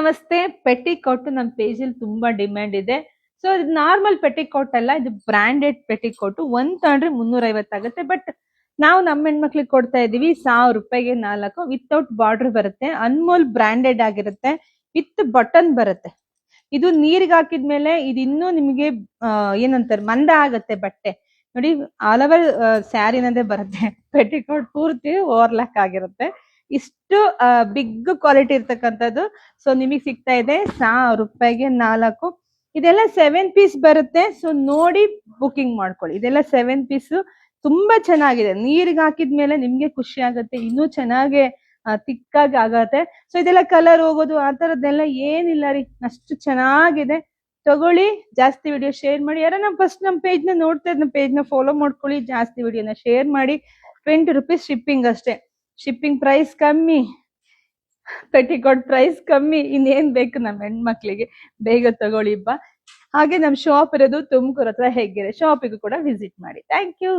ನಮಸ್ತೆ. ಪೆಟಿಕೋಟ್ ನಮ್ಮ ಪೇಜಲ್ಲಿ ತುಂಬಾ ಡಿಮ್ಯಾಂಡ್ ಇದೆ. ಸೊ ಇದು ನಾರ್ಮಲ್ ಪೆಟಿಕೋಟ್ ಅಲ್ಲ, ಇದು ಬ್ರಾಂಡೆಡ್ ಪೆಟಿಕೋಟ್. ಒಂದ್ ತಗೊಂಡ್ರೆ 350 ಆಗುತ್ತೆ. ಬಟ್ ನಾವು ನಮ್ಮ ಹೆಣ್ಮಕ್ಳಿಗೆ ಕೊಡ್ತಾ ಇದೀವಿ 1000 ರೂಪಾಯಿಗೆ 4 ವಿತೌಟ್ ಬಾರ್ಡರ್ ಬರುತ್ತೆ. ಅನ್ಮೋಲ್ ಬ್ರಾಂಡೆಡ್ ಆಗಿರುತ್ತೆ, ವಿತ್ ಬಟನ್ ಬರುತ್ತೆ. ಇದು ನೀರಿಗೆ ಹಾಕಿದ್ಮೇಲೆ ಇದು ಇನ್ನೂ ನಿಮಗೆ ಏನಂತಾರೆ ಮಂದ ಆಗತ್ತೆ ಬಟ್ಟೆ. ನೋಡಿ, ಆಲ್ ಓವರ್ ಸ್ಯಾರಿನದೇ ಬರುತ್ತೆ. ಪೆಟಿಕೋಟ್ ಪೂರ್ತಿ ಓವರ್ಲಾಕ್ ಆಗಿರುತ್ತೆ. ಇಷ್ಟು ಬಿಗ್ ಕ್ವಾಲಿಟಿ ಇರ್ತಕ್ಕಂಥದ್ದು. ಸೊ ನಿಮಗೆ ಸಿಗ್ತಾ ಇದೆ 1000 ರೂಪಾಯಿಗೆ 4. ಇದೆಲ್ಲ 7 ಪೀಸ್ ಬರುತ್ತೆ. ಸೊ ನೋಡಿ ಬುಕಿಂಗ್ ಮಾಡ್ಕೊಳ್ಳಿ. ಇದೆಲ್ಲ 7 ಪೀಸ್ ತುಂಬಾ ಚೆನ್ನಾಗಿದೆ. ನೀರಿಗೆ ಹಾಕಿದ್ಮೇಲೆ ನಿಮ್ಗೆ ಖುಷಿ ಆಗುತ್ತೆ, ಇನ್ನೂ ಚೆನ್ನಾಗಿ ತಿಕ್ಕಾಗಿ ಆಗತ್ತೆ. ಸೊ ಇದೆಲ್ಲ ಕಲರ್ ಹೋಗೋದು ಆ ತರದ್ದೆಲ್ಲ ಏನಿಲ್ಲ ರೀ, ಅಷ್ಟು ಚೆನ್ನಾಗಿದೆ. ತಗೊಳ್ಳಿ, ಜಾಸ್ತಿ ವಿಡಿಯೋ ಶೇರ್ ಮಾಡಿ. ಯಾರನ್ನ ಫಸ್ಟ್ ನಮ್ಮ ಪೇಜ್ ನ ನೋಡ್ತಾ ಇದ್ ನಮ್ಮ ಪೇಜ್ ನ ಫಾಲೋ ಮಾಡ್ಕೊಳ್ಳಿ, ಜಾಸ್ತಿ ವಿಡಿಯೋನ ಶೇರ್ ಮಾಡಿ. 20 ರೂಪೀಸ್ ಶಿಪ್ಪಿಂಗ್ ಅಷ್ಟೇ. ಶಿಪ್ಪಿಂಗ್ ಪ್ರೈಸ್ ಕಮ್ಮಿ, ಪೆಟಿಕೋಟ್ ಪ್ರೈಸ್ ಕಮ್ಮಿ, ಇನ್ನೇನ್ ಬೇಕು ನಮ್ಮ ಹೆಣ್ಮಕ್ಳಿಗೆ. ಬೇಗ ತಗೊಳ್ಳಿ ಬಾ. ಹಾಗೆ ನಮ್ ಶಾಪ್ ಇರೋದು ತುಮಕೂರು ಹತ್ರ ಹೆಗ್ಗೆರೆ. ಶಾಪಿಗೂ ಕೂಡ ವಿಸಿಟ್ ಮಾಡಿ. Thank you.